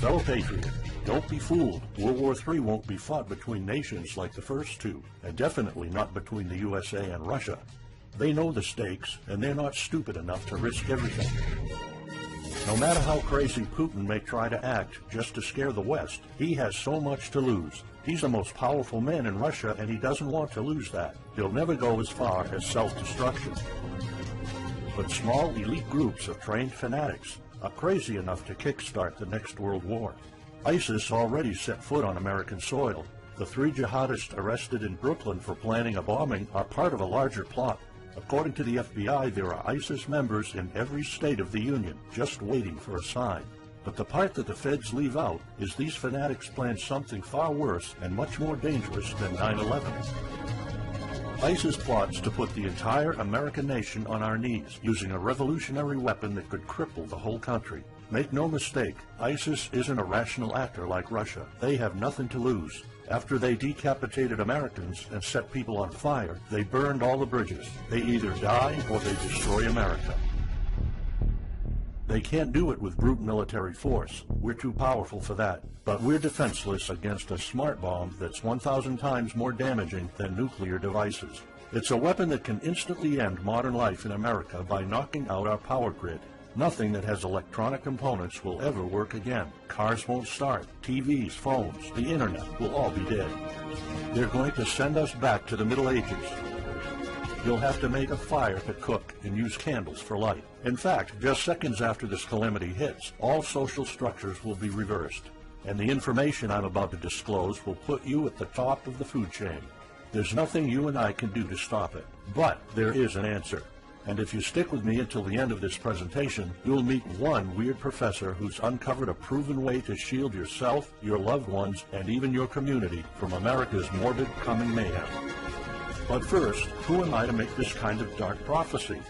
Fellow patriot, don't be fooled. World War III won't be fought between nations like the first two, and definitely not between the USA and Russia. They know the stakes, and they're not stupid enough to risk everything. No matter how crazy Putin may try to act just to scare the West, he has so much to lose. He's the most powerful man in Russia, and he doesn't want to lose that. He'll never go as far as self-destruction. But small elite groups of trained fanatics are crazy enough to kickstart the next world war. ISIS already set foot on American soil. The 3 jihadists arrested in Brooklyn for planning a bombing are part of a larger plot. According to the FBI, there are ISIS members in every state of the Union, just waiting for a sign. But the part that the feds leave out is these fanatics planned something far worse and much more dangerous than 9/11. ISIS plots to put the entire American nation on our knees, using a revolutionary weapon that could cripple the whole country. Make no mistake, ISIS isn't a rational actor like Russia. They have nothing to lose. After they decapitated Americans and set people on fire, they burned all the bridges. They either die or they destroy America. They can't do it with brute military force. We're too powerful for that. But we're defenseless against a smart bomb that's 1,000 times more damaging than nuclear devices. It's a weapon that can instantly end modern life in America by knocking out our power grid. Nothing that has electronic components will ever work again. Cars won't start. TVs, phones, the internet will all be dead. They're going to send us back to the Middle Ages. You'll have to make a fire to cook and use candles for light. In fact, just seconds after this calamity hits, all social structures will be reversed. And the information I'm about to disclose will put you at the top of the food chain. There's nothing you and I can do to stop it. But there is an answer. And if you stick with me until the end of this presentation, you'll meet one weird professor who's uncovered a proven way to shield yourself, your loved ones, and even your community from America's morbid coming mayhem. But first, who am I to make this kind of dark prophecy?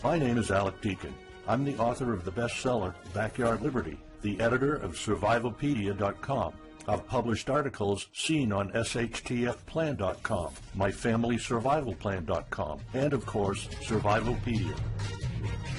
My name is Alec Deacon. I'm the author of the bestseller, Backyard Liberty, the editor of Survivalopedia.com. I've published articles seen on SHTFplan.com, MyFamilySurvivalPlan.com, and of course, Survivalopedia.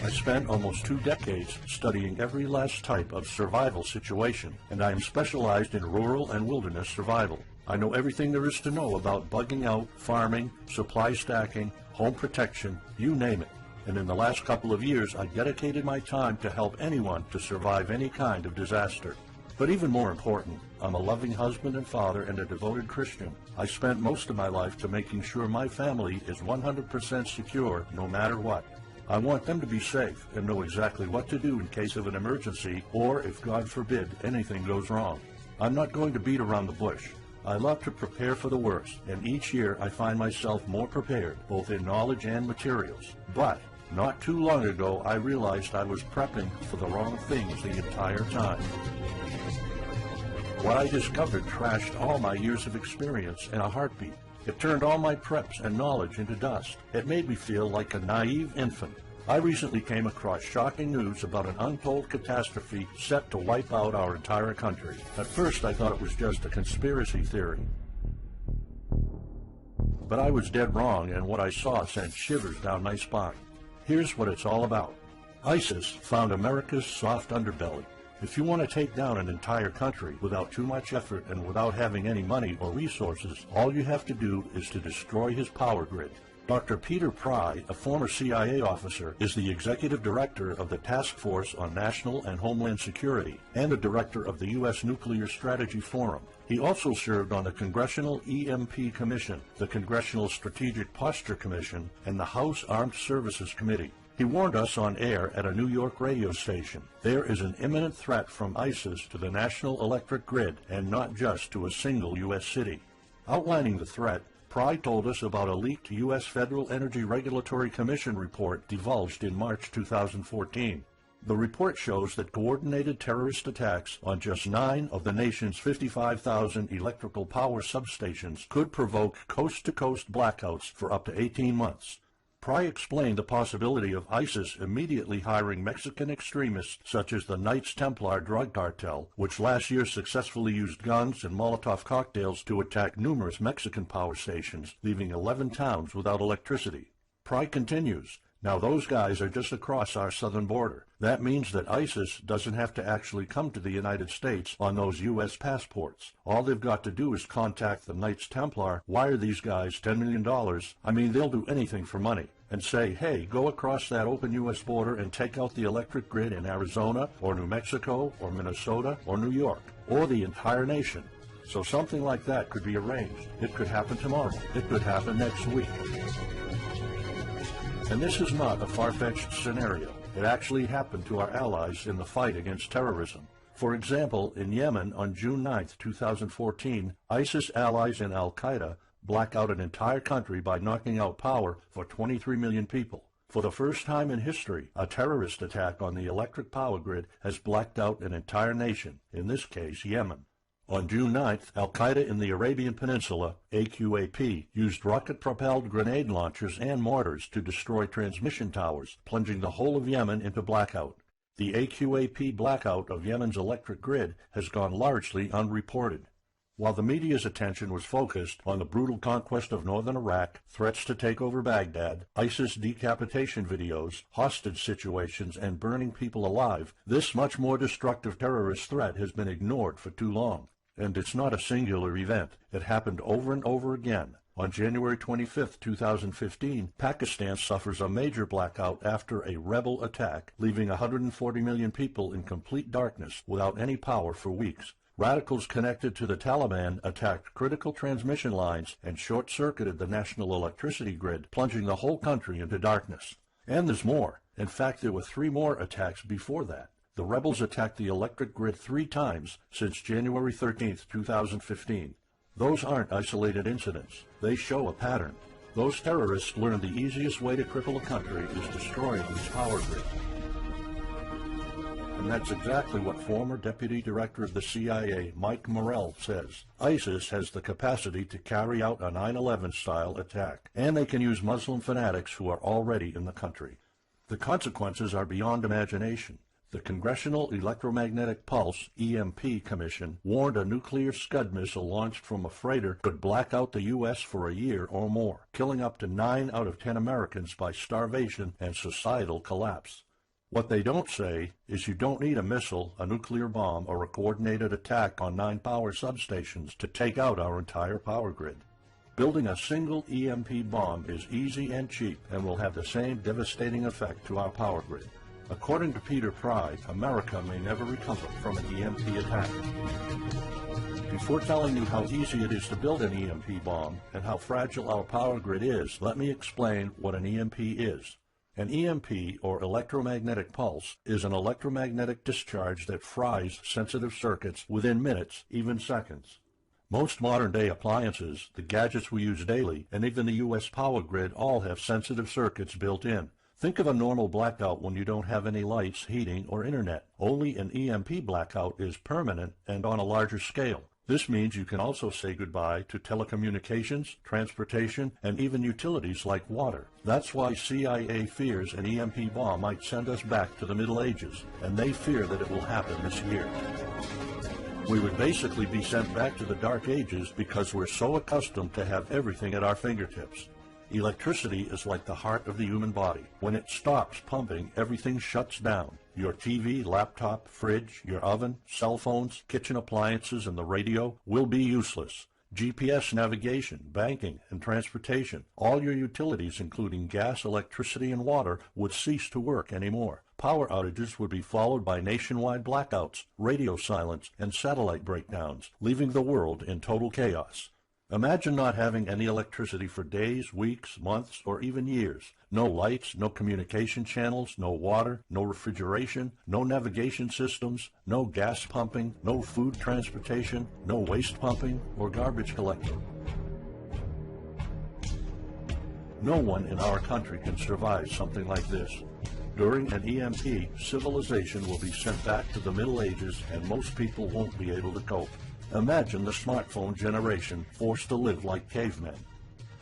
I spent almost 2 decades studying every last type of survival situation, and I am specialized in rural and wilderness survival. I know everything there is to know about bugging out, farming, supply stacking, home protection, you name it. And in the last couple of years, I dedicated my time to help anyone to survive any kind of disaster. But even more important, I'm a loving husband and father and a devoted Christian. I spent most of my life to making sure my family is 100% secure no matter what. I want them to be safe and know exactly what to do in case of an emergency or, if God forbid, anything goes wrong. I'm not going to beat around the bush. I love to prepare for the worst, and each year I find myself more prepared, both in knowledge and materials. But not too long ago, I realized I was prepping for the wrong things the entire time. What I discovered trashed all my years of experience in a heartbeat. It turned all my preps and knowledge into dust. It made me feel like a naive infant. I recently came across shocking news about an untold catastrophe set to wipe out our entire country. At first, I thought it was just a conspiracy theory. But I was dead wrong, and what I saw sent shivers down my spine. Here's what it's all about. ISIS found America's soft underbelly. If you want to take down an entire country without too much effort and without having any money or resources, all you have to do is to destroy his power grid. Dr. Peter Pry, a former CIA officer, is the executive director of the Task Force on National and Homeland Security and the director of the U.S. Nuclear Strategy Forum. He also served on the Congressional EMP Commission, the Congressional Strategic Posture Commission, and the House Armed Services Committee. He warned us on air at a New York radio station. There is an imminent threat from ISIS to the national electric grid, and not just to a single U.S. city. Outlining the threat, Pry told us about a leaked U.S. Federal Energy Regulatory Commission report divulged in March 2014. The report shows that coordinated terrorist attacks on just 9 of the nation's 55,000 electrical power substations could provoke coast-to-coast blackouts for up to 18 months. Pry explained the possibility of ISIS immediately hiring Mexican extremists such as the Knights Templar drug cartel, which last year successfully used guns and Molotov cocktails to attack numerous Mexican power stations, leaving 11 towns without electricity. Pry continues, Now those guys are just across our southern border. That means that ISIS doesn't have to actually come to the United States on those U.S. passports. All they've got to do is contact the Knights Templar, wire these guys $10 million, I mean they'll do anything for money, and say, hey, go across that open U.S. border and take out the electric grid in Arizona or New Mexico or Minnesota or New York or the entire nation. So something like that could be arranged. It could happen tomorrow. It could happen next week. And this is not a far-fetched scenario. It actually happened to our allies in the fight against terrorism. For example, in Yemen on June 9, 2014, ISIS allies in al-Qaeda black out an entire country by knocking out power for 23 million people. For the first time in history, a terrorist attack on the electric power grid has blacked out an entire nation, in this case Yemen. On June 9th, al-Qaeda in the Arabian Peninsula, AQAP, used rocket-propelled grenade launchers and mortars to destroy transmission towers, plunging the whole of Yemen into blackout. The AQAP blackout of Yemen's electric grid has gone largely unreported. While the media's attention was focused on the brutal conquest of northern Iraq, threats to take over Baghdad, ISIS decapitation videos, hostage situations, and burning people alive, this much more destructive terrorist threat has been ignored for too long. And it's not a singular event. It happened over and over again. On January 25, 2015, Pakistan suffers a major blackout after a rebel attack, leaving 140 million people in complete darkness without any power for weeks. Radicals connected to the Taliban attacked critical transmission lines and short-circuited the national electricity grid, plunging the whole country into darkness. And there's more. In fact, there were 3 more attacks before that. The rebels attacked the electric grid 3 times since January 13, 2015. Those aren't isolated incidents. They show a pattern. Those terrorists learned the easiest way to cripple a country is destroying its power grid. And that's exactly what former Deputy Director of the CIA, Mike Morrell, says. ISIS has the capacity to carry out a 9/11-style attack, and they can use Muslim fanatics who are already in the country. The consequences are beyond imagination. The Congressional Electromagnetic Pulse, EMP, Commission warned a nuclear Scud missile launched from a freighter could black out the U.S. for a year or more, killing up to 9 out of 10 Americans by starvation and societal collapse. What they don't say is you don't need a missile, a nuclear bomb, or a coordinated attack on 9 power substations to take out our entire power grid. Building a single EMP bomb is easy and cheap and will have the same devastating effect to our power grid. According to Peter Pry, America may never recover from an EMP attack. Before telling you how easy it is to build an EMP bomb and how fragile our power grid is, let me explain what an EMP is. An EMP, or electromagnetic pulse, is an electromagnetic discharge that fries sensitive circuits within minutes, even seconds. Most modern-day appliances, the gadgets we use daily, and even the U.S. power grid all have sensitive circuits built in. Think of a normal blackout when you don't have any lights, heating, or internet. Only an EMP blackout is permanent and on a larger scale. This means you can also say goodbye to telecommunications, transportation, and even utilities like water. That's why CIA fears an EMP bomb might send us back to the Middle Ages, and they fear that it will happen this year. We would basically be sent back to the Dark Ages because we're so accustomed to have everything at our fingertips. Electricity is like the heart of the human body. When it stops pumping, everything shuts down. Your TV, laptop, fridge, your oven, cell phones, kitchen appliances, and the radio will be useless. GPS navigation, banking, and transportation, all your utilities, including gas, electricity, and water, would cease to work anymore. Power outages would be followed by nationwide blackouts, radio silence, and satellite breakdowns, leaving the world in total chaos. Imagine not having any electricity for days, weeks, months, or even years. No lights, no communication channels, no water, no refrigeration, no navigation systems, no gas pumping, no food transportation, no waste pumping, or garbage collecting. No one in our country can survive something like this. During an EMP, civilization will be sent back to the Middle Ages and most people won't be able to cope. Imagine the smartphone generation forced to live like cavemen.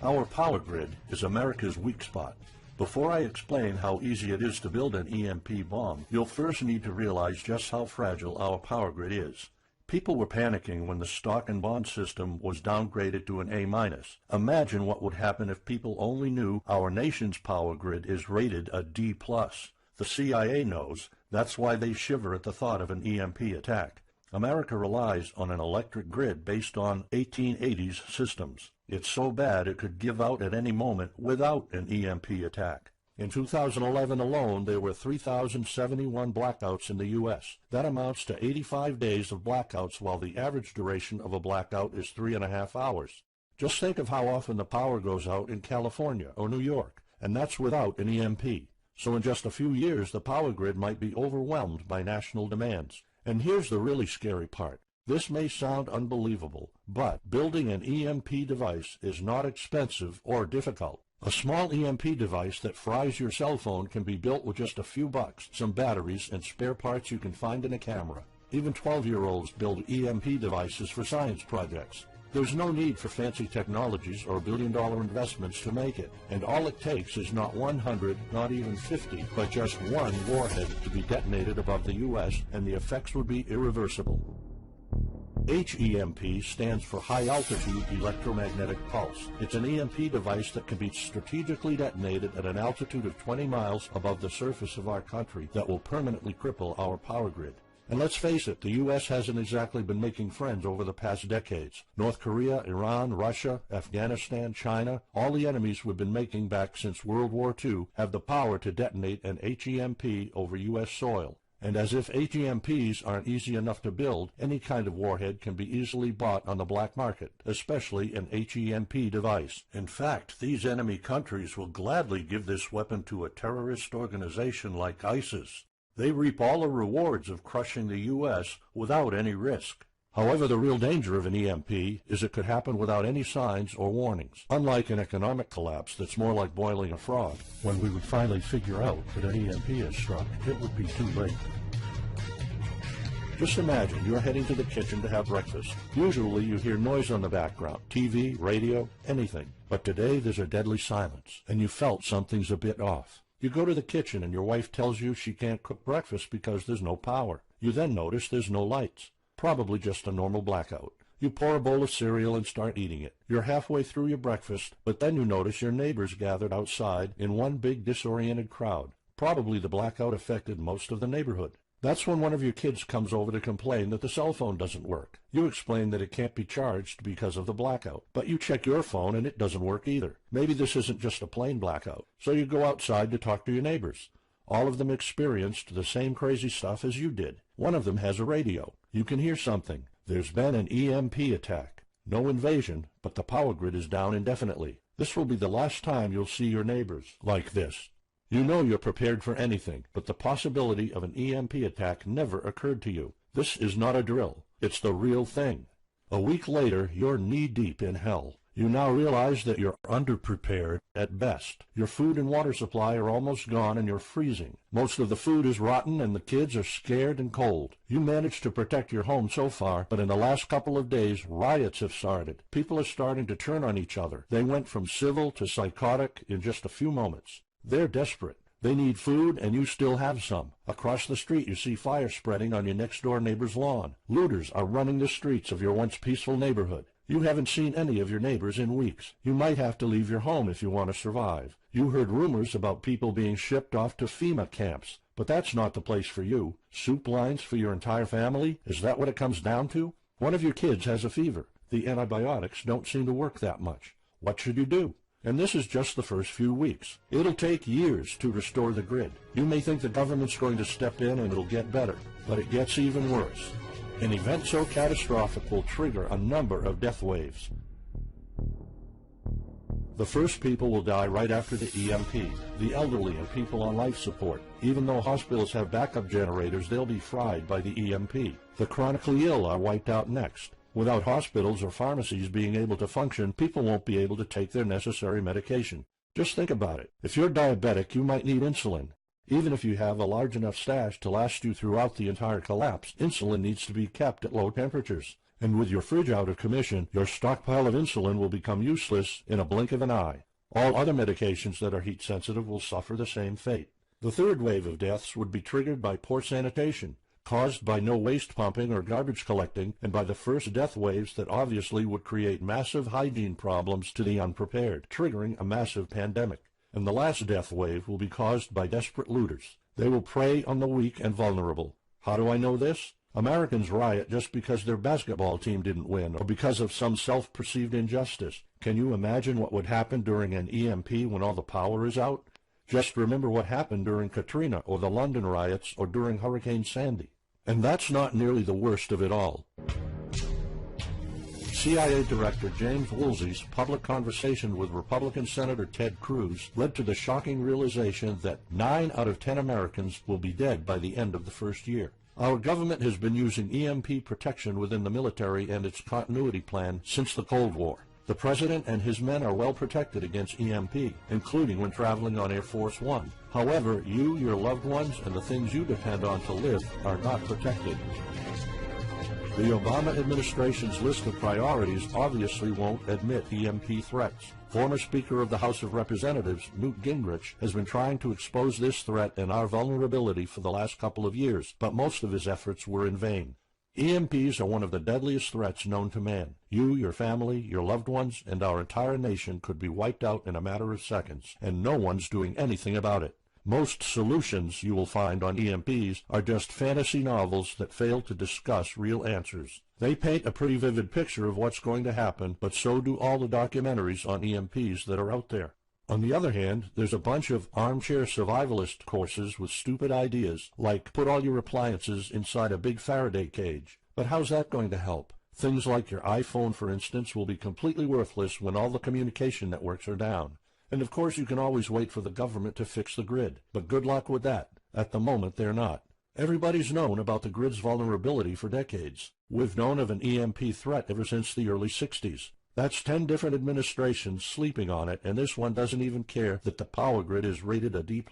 Our power grid is America's weak spot. Before I explain how easy it is to build an EMP bomb, you'll first need to realize just how fragile our power grid is. People were panicking when the stock and bond system was downgraded to an A-. Imagine what would happen if people only knew our nation's power grid is rated a D+. The CIA knows. That's why they shiver at the thought of an EMP attack. America relies on an electric grid based on 1880s systems. It's so bad it could give out at any moment without an EMP attack. In 2011 alone, there were 3,071 blackouts in the U.S. That amounts to 85 days of blackouts, while the average duration of a blackout is 3.5 hours. Just think of how often the power goes out in California or New York, and that's without an EMP. So in just a few years, the power grid might be overwhelmed by national demands. And here's the really scary part. This may sound unbelievable, but building an EMP device is not expensive or difficult. A small EMP device that fries your cell phone can be built with just a few bucks, some batteries, and spare parts you can find in a camera. Even 12-year-olds build EMP devices for science projects. There's no need for fancy technologies or billion-dollar investments to make it, and all it takes is not 100, not even 50, but just one warhead to be detonated above the U.S., and the effects would be irreversible. HEMP stands for High Altitude Electromagnetic Pulse. It's an EMP device that can be strategically detonated at an altitude of 20 miles above the surface of our country that will permanently cripple our power grid. And let's face it, the U.S. hasn't exactly been making friends over the past decades. North Korea, Iran, Russia, Afghanistan, China, all the enemies we've been making back since World War II have the power to detonate an HEMP over U.S. soil. And as if HEMPs aren't easy enough to build, any kind of warhead can be easily bought on the black market, especially an HEMP device. In fact, these enemy countries will gladly give this weapon to a terrorist organization like ISIS. They reap all the rewards of crushing the U.S. without any risk. However, the real danger of an EMP is it could happen without any signs or warnings. Unlike an economic collapse that's more like boiling a frog, when we would finally figure out that an EMP has struck, it would be too late. Just imagine you're heading to the kitchen to have breakfast. Usually you hear noise on the background, TV, radio, anything. But today there's a deadly silence, and you felt something's a bit off. You go to the kitchen and your wife tells you she can't cook breakfast because there's no power. You then notice there's no lights. Probably just a normal blackout. You pour a bowl of cereal and start eating it. You're halfway through your breakfast, but then you notice your neighbors gathered outside in one big disoriented crowd. Probably the blackout affected most of the neighborhood. That's when one of your kids comes over to complain that the cell phone doesn't work. You explain that it can't be charged because of the blackout, but you check your phone and it doesn't work either. Maybe this isn't just a plain blackout, so you go outside to talk to your neighbors. All of them experienced the same crazy stuff as you did. One of them has a radio. You can hear something. There's been an EMP attack. No invasion, but the power grid is down indefinitely. This will be the last time you'll see your neighbors like this. You know you're prepared for anything, but the possibility of an EMP attack never occurred to you. This is not a drill. It's the real thing. A week later, you're knee-deep in hell. You now realize that you're underprepared at best. Your food and water supply are almost gone and you're freezing. Most of the food is rotten and the kids are scared and cold. You managed to protect your home so far, but in the last couple of days, riots have started. People are starting to turn on each other. They went from civil to psychotic in just a few moments. They're desperate. They need food, and you still have some. Across the street, you see fire spreading on your next-door neighbor's lawn. Looters are running the streets of your once peaceful neighborhood. You haven't seen any of your neighbors in weeks. You might have to leave your home if you want to survive. You heard rumors about people being shipped off to FEMA camps, but that's not the place for you. Soup lines for your entire family? Is that what it comes down to? One of your kids has a fever. The antibiotics don't seem to work that much. What should you do? And this is just the first few weeks. It'll take years to restore the grid. You may think the government's going to step in and it'll get better, but it gets even worse. An event so catastrophic will trigger a number of death waves. The first people will die right after the EMP, the elderly and people on life support. Even though hospitals have backup generators, they'll be fried by the EMP. The chronically ill are wiped out next. Without hospitals or pharmacies being able to function, people won't be able to take their necessary medication. Just think about it. If you're diabetic, you might need insulin. Even if you have a large enough stash to last you throughout the entire collapse, insulin needs to be kept at low temperatures. And with your fridge out of commission, your stockpile of insulin will become useless in a blink of an eye. All other medications that are heat sensitive will suffer the same fate. The third wave of deaths would be triggered by poor sanitation. caused by no waste pumping or garbage collecting, and by the first death waves that obviously would create massive hygiene problems to the unprepared, triggering a massive pandemic. And the last death wave will be caused by desperate looters. They will prey on the weak and vulnerable. How do I know this? Americans riot just because their basketball team didn't win or because of some self-perceived injustice. Can you imagine what would happen during an EMP when all the power is out? Just remember what happened during Katrina or the London riots or during Hurricane Sandy. And that's not nearly the worst of it all. CIA Director James Woolsey's public conversation with Republican Senator Ted Cruz led to the shocking realization that 9 out of 10 Americans will be dead by the end of the first year. Our government has been using EMP protection within the military and its continuity plan since the Cold War. The President and his men are well protected against EMP, including when traveling on Air Force One. However, you, your loved ones, and the things you depend on to live are not protected. The Obama administration's list of priorities obviously won't admit EMP threats. Former Speaker of the House of Representatives, Newt Gingrich, has been trying to expose this threat and our vulnerability for the last couple of years, but most of his efforts were in vain. EMPs are one of the deadliest threats known to man. You, your family, your loved ones, and our entire nation could be wiped out in a matter of seconds, and no one's doing anything about it. Most solutions you will find on EMPs are just fantasy novels that fail to discuss real answers. They paint a pretty vivid picture of what's going to happen, but so do all the documentaries on EMPs that are out there. On the other hand, there's a bunch of armchair survivalist courses with stupid ideas, like put all your appliances inside a big Faraday cage. But how's that going to help? Things like your iPhone, for instance, will be completely worthless when all the communication networks are down. And of course you can always wait for the government to fix the grid, but good luck with that. At the moment they're not. Everybody's known about the grid's vulnerability for decades. We've known of an EMP threat ever since the early 60s. That's 10 different administrations sleeping on it, and this one doesn't even care that the power grid is rated a D+.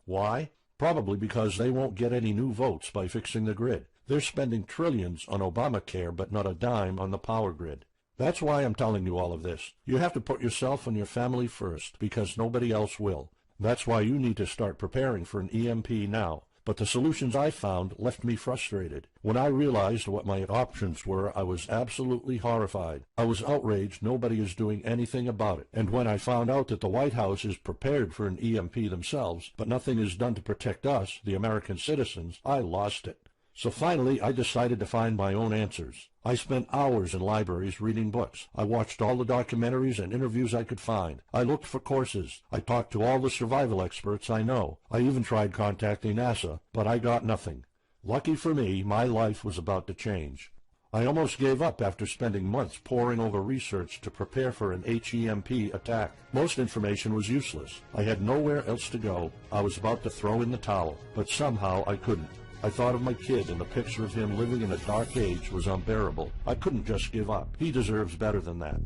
Why? Probably because they won't get any new votes by fixing the grid. They're spending trillions on Obamacare, but not a dime on the power grid. That's why I'm telling you all of this. You have to put yourself and your family first, because nobody else will. That's why you need to start preparing for an EMP now. But the solutions I found left me frustrated. When I realized what my options were, I was absolutely horrified. I was outraged nobody is doing anything about it. And when I found out that the White House is prepared for an EMP themselves, but nothing is done to protect us, the American citizens, I lost it. So finally, I decided to find my own answers. I spent hours in libraries reading books. I watched all the documentaries and interviews I could find. I looked for courses. I talked to all the survival experts I know. I even tried contacting NASA, but I got nothing. Lucky for me, my life was about to change. I almost gave up after spending months poring over research to prepare for an HEMP attack. Most information was useless. I had nowhere else to go. I was about to throw in the towel, but somehow I couldn't. I thought of my kid, and the picture of him living in a dark age was unbearable. I couldn't just give up. He deserves better than that.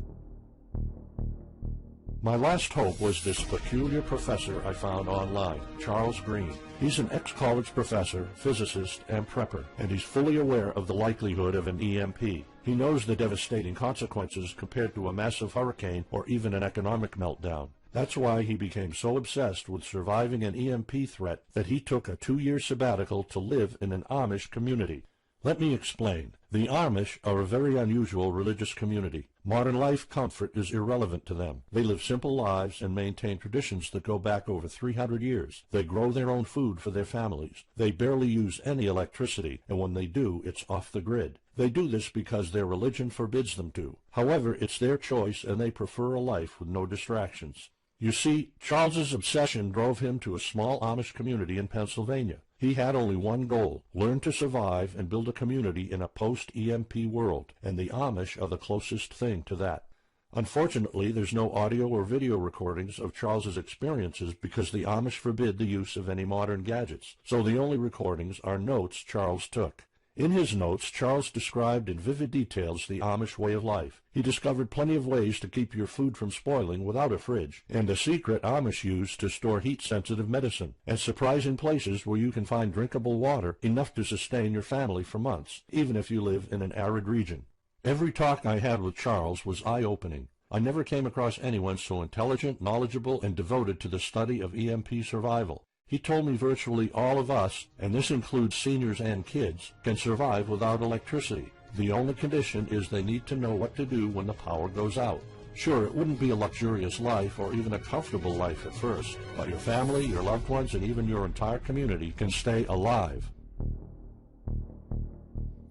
My last hope was this peculiar professor I found online, Charles Green. He's an ex-college professor, physicist, and prepper, and he's fully aware of the likelihood of an EMP. He knows the devastating consequences compared to a massive hurricane or even an economic meltdown. That's why he became so obsessed with surviving an EMP threat that he took a 2-year sabbatical to live in an Amish community. Let me explain. The Amish are a very unusual religious community. Modern life comfort is irrelevant to them. They live simple lives and maintain traditions that go back over 300 years. They grow their own food for their families. They barely use any electricity, and when they do, it's off the grid. They do this because their religion forbids them to. However, it's their choice, and they prefer a life with no distractions. You see, Charles's obsession drove him to a small Amish community in Pennsylvania. He had only one goal: learn to survive and build a community in a post-EMP world, and the Amish are the closest thing to that. Unfortunately, there's no audio or video recordings of Charles's experiences because the Amish forbid the use of any modern gadgets, so the only recordings are notes Charles took. In his notes, Charles described in vivid details the Amish way of life. He discovered plenty of ways to keep your food from spoiling without a fridge, and a secret Amish use to store heat-sensitive medicine, and surprising places where you can find drinkable water enough to sustain your family for months, even if you live in an arid region. Every talk I had with Charles was eye-opening. I never came across anyone so intelligent, knowledgeable, and devoted to the study of EMP survival. He told me virtually all of us, and this includes seniors and kids, can survive without electricity. The only condition is they need to know what to do when the power goes out. Sure, it wouldn't be a luxurious life or even a comfortable life at first, but your family, your loved ones, and even your entire community can stay alive.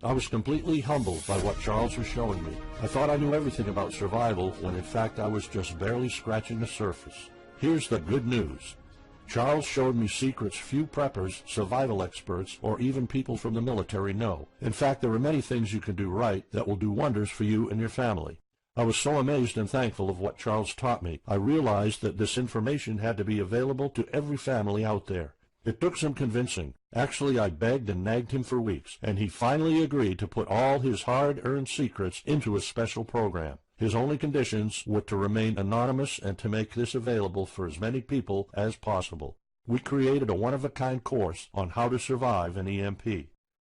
I was completely humbled by what Charles was showing me. I thought I knew everything about survival when in fact I was just barely scratching the surface. Here's the good news. Charles showed me secrets few preppers, survival experts, or even people from the military know. In fact, there are many things you can do right that will do wonders for you and your family. I was so amazed and thankful of what Charles taught me. I realized that this information had to be available to every family out there. It took some convincing. Actually, I begged and nagged him for weeks, and he finally agreed to put all his hard-earned secrets into a special program. His only conditions were to remain anonymous and to make this available for as many people as possible. We created a one-of-a-kind course on how to survive an EMP.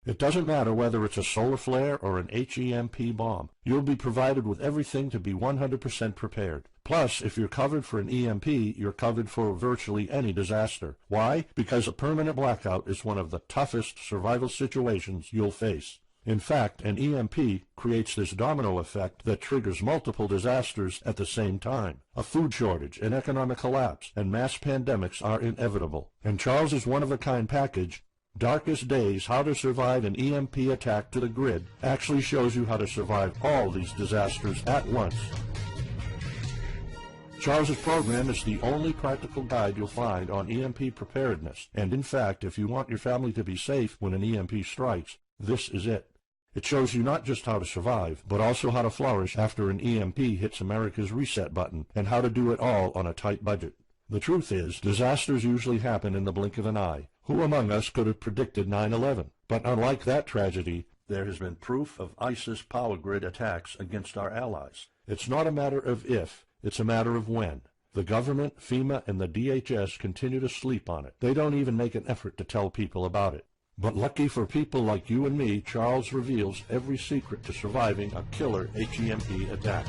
It doesn't matter whether it's a solar flare or an HEMP bomb. You'll be provided with everything to be 100% prepared. Plus, if you're covered for an EMP, you're covered for virtually any disaster. Why? Because a permanent blackout is one of the toughest survival situations you'll face. In fact, an EMP creates this domino effect that triggers multiple disasters at the same time. A food shortage, an economic collapse, and mass pandemics are inevitable. And Charles's one-of-a-kind package, Darkest Days, How to Survive an EMP Attack to the Grid, actually shows you how to survive all these disasters at once. Charles's program is the only practical guide you'll find on EMP preparedness, and in fact, if you want your family to be safe when an EMP strikes, this is it. It shows you not just how to survive, but also how to flourish after an EMP hits America's reset button, and how to do it all on a tight budget. The truth is, disasters usually happen in the blink of an eye. Who among us could have predicted 9/11? But unlike that tragedy, there has been proof of ISIS power grid attacks against our allies. It's not a matter of if, it's a matter of when. The government, FEMA, and the DHS continue to sleep on it. They don't even make an effort to tell people about it. But lucky for people like you and me, Charles reveals every secret to surviving a killer HEMP attack.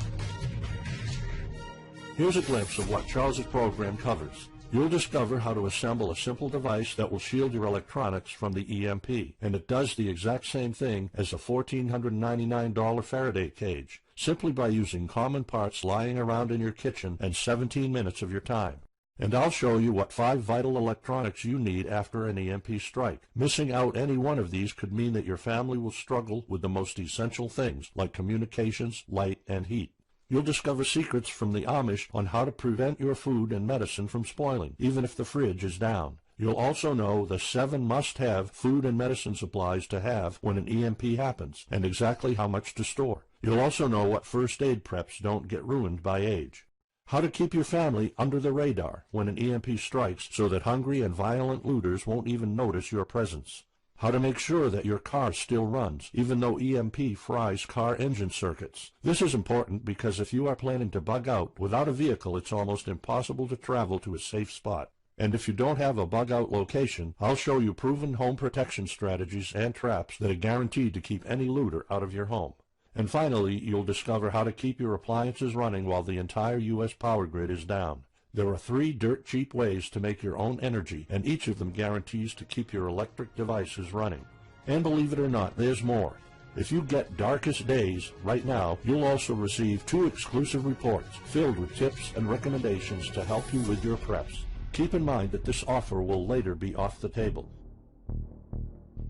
Here's a glimpse of what Charles's program covers. You'll discover how to assemble a simple device that will shield your electronics from the EMP, and it does the exact same thing as a $1,499 Faraday cage, simply by using common parts lying around in your kitchen and 17 minutes of your time. And I'll show you what 5 vital electronics you need after an EMP strike. Missing out any one of these could mean that your family will struggle with the most essential things, like communications, light, and heat. You'll discover secrets from the Amish on how to prevent your food and medicine from spoiling, even if the fridge is down. You'll also know the 7 must-have food and medicine supplies to have when an EMP happens, and exactly how much to store. You'll also know what first aid preps don't get ruined by age. How to keep your family under the radar when an EMP strikes so that hungry and violent looters won't even notice your presence. How to make sure that your car still runs, even though EMP fries car engine circuits. This is important because if you are planning to bug out, without a vehicle it's almost impossible to travel to a safe spot. And if you don't have a bug-out location, I'll show you proven home protection strategies and traps that are guaranteed to keep any looter out of your home. And finally, you'll discover how to keep your appliances running while the entire U.S. power grid is down. There are 3 dirt-cheap ways to make your own energy, and each of them guarantees to keep your electric devices running. And believe it or not, there's more. If you get Darkest Days right now, you'll also receive 2 exclusive reports filled with tips and recommendations to help you with your preps. Keep in mind that this offer will later be off the table.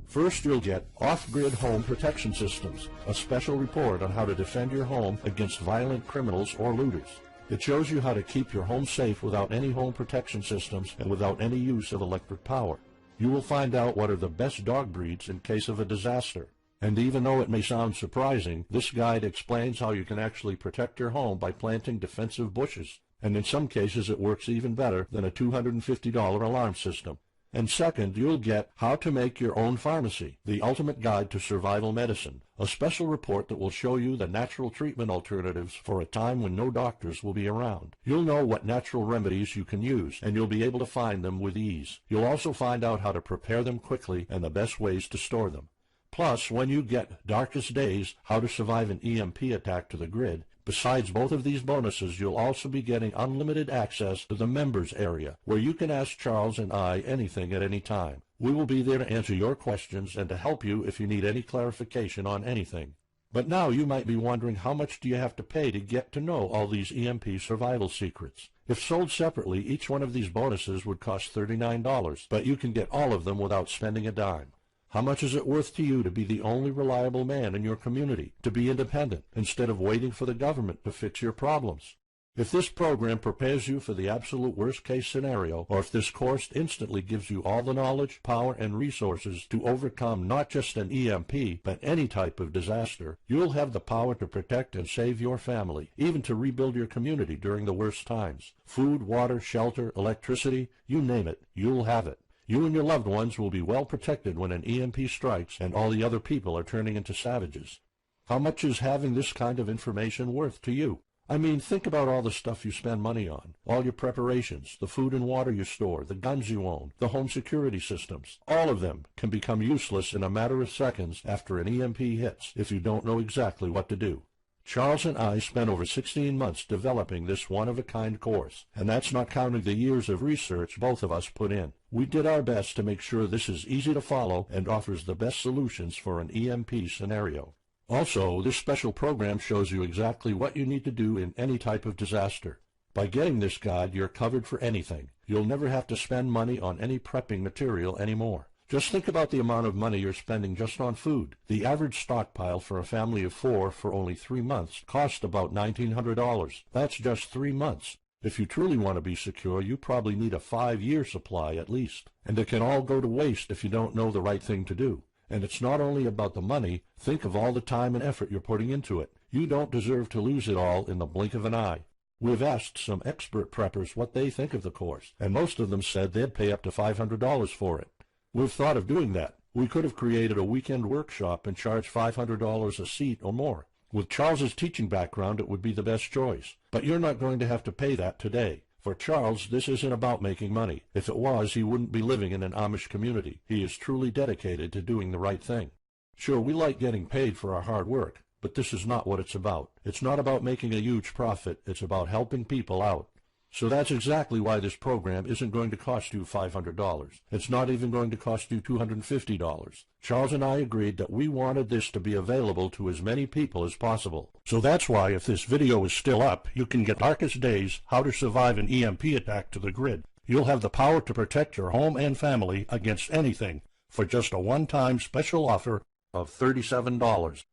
First, you'll get Off-Grid Home Protection Systems, a special report on how to defend your home against violent criminals or looters. It shows you how to keep your home safe without any home protection systems and without any use of electric power. You will find out what are the best dog breeds in case of a disaster. And even though it may sound surprising, this guide explains how you can actually protect your home by planting defensive bushes. And in some cases it works even better than a $250 alarm system. And second, you'll get How to Make Your Own Pharmacy, the ultimate guide to survival medicine, a special report that will show you the natural treatment alternatives for a time when no doctors will be around. You'll know what natural remedies you can use, and you'll be able to find them with ease. You'll also find out how to prepare them quickly and the best ways to store them. Plus, when you get Darkest Days, How to Survive an EMP Attack to the Grid, Besides both of these bonuses, you'll also be getting unlimited access to the members area, where you can ask Charles and I anything at any time. We will be there to answer your questions and to help you if you need any clarification on anything. But now you might be wondering, how much do you have to pay to get to know all these EMP survival secrets? If sold separately, each one of these bonuses would cost $39, but you can get all of them without spending a dime. How much is it worth to you to be the only reliable man in your community, to be independent, instead of waiting for the government to fix your problems? If this program prepares you for the absolute worst-case scenario, or if this course instantly gives you all the knowledge, power, and resources to overcome not just an EMP, but any type of disaster, you'll have the power to protect and save your family, even to rebuild your community during the worst times. Food, water, shelter, electricity, you name it, you'll have it. You and your loved ones will be well protected when an EMP strikes and all the other people are turning into savages. How much is having this kind of information worth to you? I mean, think about all the stuff you spend money on, all your preparations, the food and water you store, the guns you own, the home security systems. All of them can become useless in a matter of seconds after an EMP hits if you don't know exactly what to do. Charles and I spent over 16 months developing this one-of-a-kind course, and that's not counting the years of research both of us put in. We did our best to make sure this is easy to follow and offers the best solutions for an EMP scenario. Also, this special program shows you exactly what you need to do in any type of disaster. By getting this guide, you're covered for anything. You'll never have to spend money on any prepping material anymore. Just think about the amount of money you're spending just on food. The average stockpile for a family of 4 for only 3 months costs about $1,900. That's just 3 months. If you truly want to be secure, you probably need a 5-year supply at least. And it can all go to waste if you don't know the right thing to do. And it's not only about the money. Think of all the time and effort you're putting into it. You don't deserve to lose it all in the blink of an eye. We've asked some expert preppers what they think of the course, and most of them said they'd pay up to $500 for it. We've thought of doing that. We could have created a weekend workshop and charged $500 a seat or more. With Charles's teaching background, it would be the best choice. But you're not going to have to pay that today. For Charles, this isn't about making money. If it was, he wouldn't be living in an Amish community. He is truly dedicated to doing the right thing. Sure, we like getting paid for our hard work, but this is not what it's about. It's not about making a huge profit. It's about helping people out. So that's exactly why this program isn't going to cost you $500. It's not even going to cost you $250. Charles and I agreed that we wanted this to be available to as many people as possible. So that's why, if this video is still up, you can get Darkest Days, How to Survive an EMP Attack to the grid. You'll have the power to protect your home and family against anything for just a one-time special offer of $37.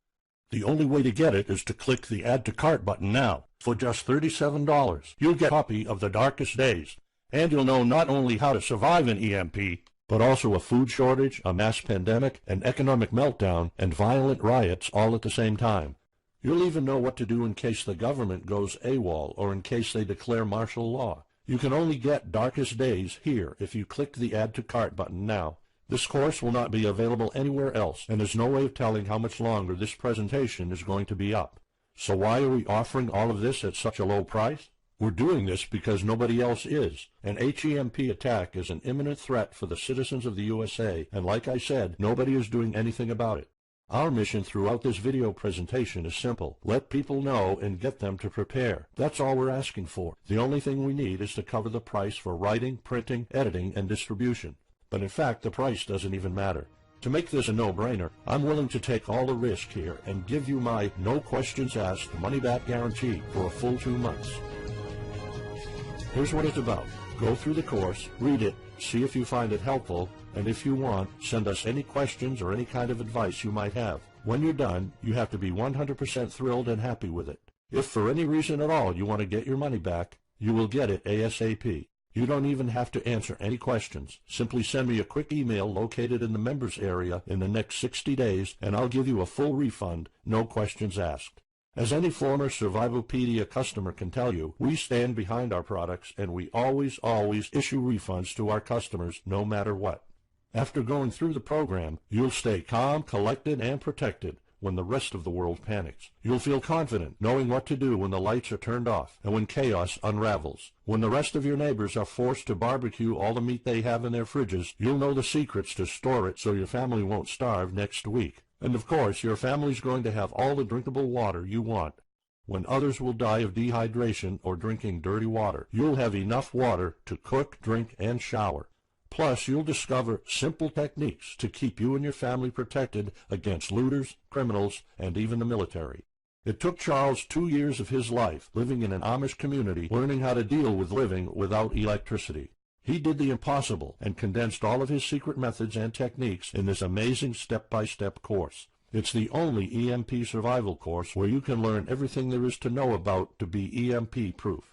The only way to get it is to click the Add to Cart button now. For just $37, you'll get a copy of The Darkest Days, and you'll know not only how to survive an EMP, but also a food shortage, a mass pandemic, an economic meltdown, and violent riots all at the same time. You'll even know what to do in case the government goes AWOL or in case they declare martial law. You can only get Darkest Days here if you click the Add to Cart button now. This course will not be available anywhere else, and there's no way of telling how much longer this presentation is going to be up. So why are we offering all of this at such a low price? We're doing this because nobody else is. An HEMP attack is an imminent threat for the citizens of the USA, and like I said, nobody is doing anything about it. Our mission throughout this video presentation is simple. Let people know and get them to prepare. That's all we're asking for. The only thing we need is to cover the price for writing, printing, editing, and distribution. But in fact, the price doesn't even matter. To make this a no-brainer, I'm willing to take all the risk here and give you my no questions asked money-back guarantee for a full 2 months. Here's what it's about. Go through the course, read it, see if you find it helpful, and if you want, send us any questions or any kind of advice you might have. When you're done, you have to be 100% thrilled and happy with it. If for any reason at all you want to get your money back, you will get it ASAP. You don't even have to answer any questions. Simply send me a quick email located in the members area in the next 60 days, and I'll give you a full refund, no questions asked. As any former Survivalpedia customer can tell you, we stand behind our products, and we always issue refunds to our customers no matter what. After going through the program, you'll stay calm, collected, and protected when the rest of the world panics. You'll feel confident knowing what to do when the lights are turned off and when chaos unravels. When the rest of your neighbors are forced to barbecue all the meat they have in their fridges, you'll know the secrets to store it so your family won't starve next week. And of course, your family's going to have all the drinkable water you want. When others will die of dehydration or drinking dirty water, you'll have enough water to cook, drink, and shower. Plus, you'll discover simple techniques to keep you and your family protected against looters, criminals, and even the military. It took Charles 2 years of his life living in an Amish community learning how to deal with living without electricity. He did the impossible and condensed all of his secret methods and techniques in this amazing step-by-step course. It's the only EMP survival course where you can learn everything there is to know about to be EMP-proof.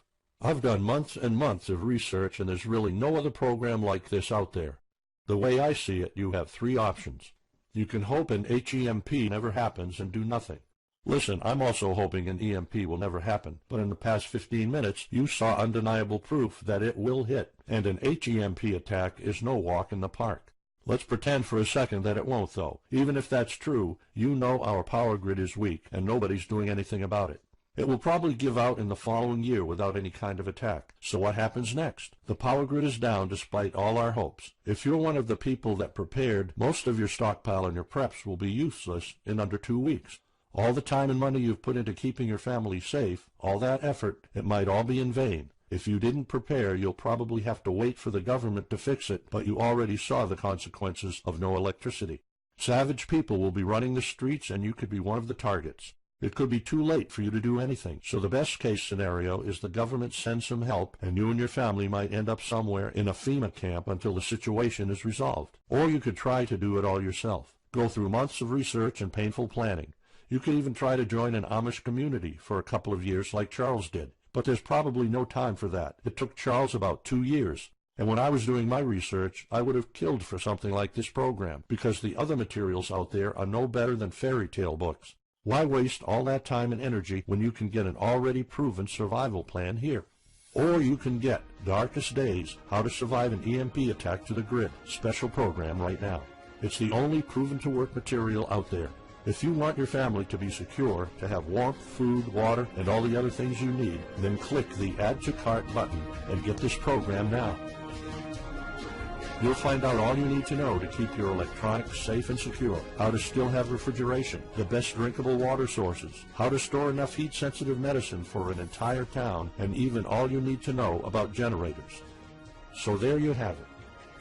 I've done months and months of research, and there's really no other program like this out there. The way I see it, you have 3 options. You can hope an HEMP never happens and do nothing. Listen, I'm also hoping an EMP will never happen, but in the past 15 minutes, you saw undeniable proof that it will hit, and an HEMP attack is no walk in the park. Let's pretend for a second that it won't, though. Even if that's true, you know our power grid is weak, and nobody's doing anything about it. It will probably give out in the following year without any kind of attack. So what happens next? The power grid is down despite all our hopes. If you're one of the people that prepared, most of your stockpile and your preps will be useless in under 2 weeks. All the time and money you've put into keeping your family safe, all that effort, it might all be in vain. If you didn't prepare, you'll probably have to wait for the government to fix it, but you already saw the consequences of no electricity. Savage people will be running the streets, and you could be one of the targets. It could be too late for you to do anything, so the best case scenario is the government sends some help, and you and your family might end up somewhere in a FEMA camp until the situation is resolved. Or you could try to do it all yourself. Go through months of research and painful planning. You could even try to join an Amish community for a couple of years like Charles did. But there's probably no time for that. It took Charles about 2 years. And when I was doing my research, I would have killed for something like this program, because the other materials out there are no better than fairy tale books. Why waste all that time and energy when you can get an already proven survival plan here? Or you can get Darkest Days, How to Survive an EMP Attack to the Grid, special program right now. It's the only proven-to-work material out there. If you want your family to be secure, to have warmth, food, water, and all the other things you need, then click the Add to Cart button and get this program now. You'll find out all you need to know to keep your electronics safe and secure, how to still have refrigeration, the best drinkable water sources, how to store enough heat-sensitive medicine for an entire town, and even all you need to know about generators. So there you have it.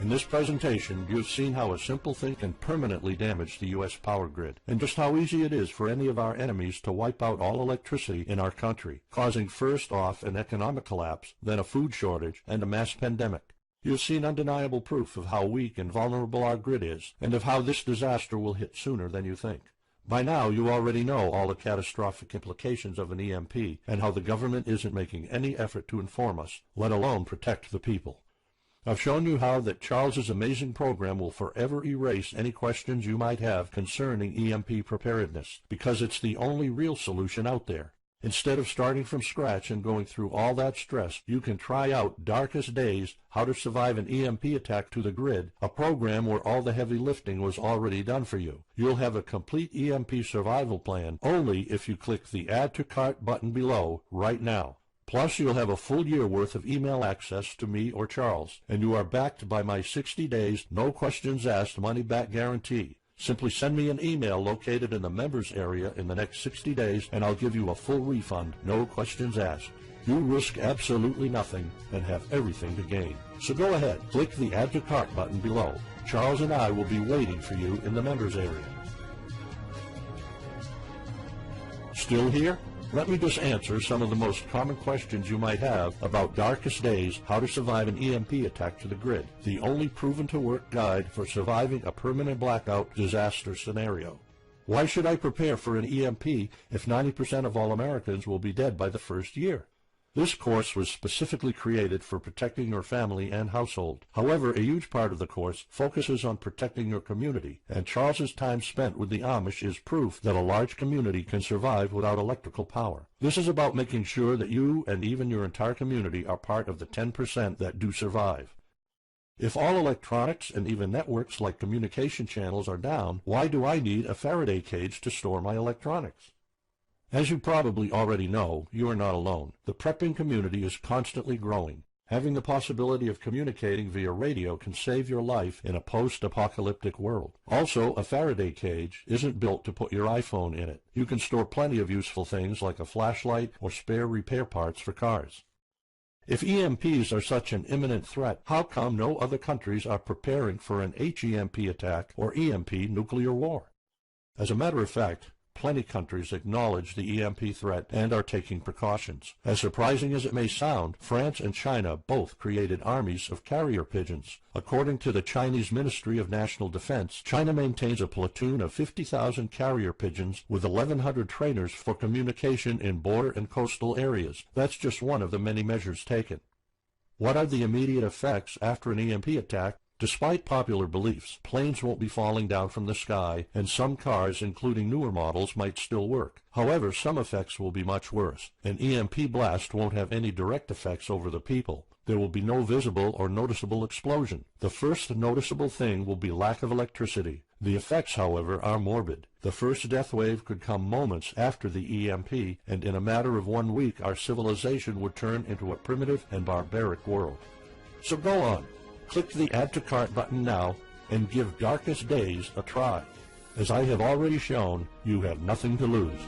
In this presentation, you've seen how a simple thing can permanently damage the U.S. power grid, and just how easy it is for any of our enemies to wipe out all electricity in our country, causing first off an economic collapse, then a food shortage, and a mass pandemic. You've seen undeniable proof of how weak and vulnerable our grid is, and of how this disaster will hit sooner than you think. By now, you already know all the catastrophic implications of an EMP, and how the government isn't making any effort to inform us, let alone protect the people. I've shown you how that Charles's amazing program will forever erase any questions you might have concerning EMP preparedness, because it's the only real solution out there. Instead of starting from scratch and going through all that stress, you can try out Darkest Days, How to Survive an EMP Attack to the Grid, a program where all the heavy lifting was already done for you. You'll have a complete EMP survival plan only if you click the Add to Cart button below right now. Plus, you'll have a full year worth of email access to me or Charles, and you are backed by my 60 days, no questions asked money-back guarantee. Simply send me an email located in the members area in the next 60 days, and I'll give you a full refund, no questions asked. You risk absolutely nothing and have everything to gain. So go ahead, click the Add to Cart button below. Charles and I will be waiting for you in the members area. Still here? Let me just answer some of the most common questions you might have about Darkest Days, How to Survive an EMP Attack to the Grid, the only proven-to-work guide for surviving a permanent blackout disaster scenario. Why should I prepare for an EMP if 90% of all Americans will be dead by the first year? This course was specifically created for protecting your family and household. However, a huge part of the course focuses on protecting your community, and Charles's time spent with the Amish is proof that a large community can survive without electrical power. This is about making sure that you and even your entire community are part of the 10% that do survive. If all electronics and even networks like communication channels are down, why do I need a Faraday cage to store my electronics? As you probably already know, you are not alone. The prepping community is constantly growing. Having the possibility of communicating via radio can save your life in a post-apocalyptic world. Also, a Faraday cage isn't built to put your iPhone in it. You can store plenty of useful things like a flashlight or spare repair parts for cars. If EMPs are such an imminent threat, how come no other countries are preparing for an HEMP attack or EMP nuclear war? As a matter of fact, plenty countries acknowledge the EMP threat and are taking precautions. As surprising as it may sound, France and China both created armies of carrier pigeons. According to the Chinese Ministry of National Defense, China maintains a platoon of 50,000 carrier pigeons with 1,100 trainers for communication in border and coastal areas. That's just one of the many measures taken. What are the immediate effects after an EMP attack? Despite popular beliefs, planes won't be falling down from the sky, and some cars, including newer models, might still work. However, some effects will be much worse. An EMP blast won't have any direct effects over the people. There will be no visible or noticeable explosion. The first noticeable thing will be lack of electricity. The effects, however, are morbid. The first death wave could come moments after the EMP, and in a matter of 1 week our civilization would turn into a primitive and barbaric world. So go on. Click the Add to Cart button now and give Darkest Days a try. As I have already shown, you have nothing to lose.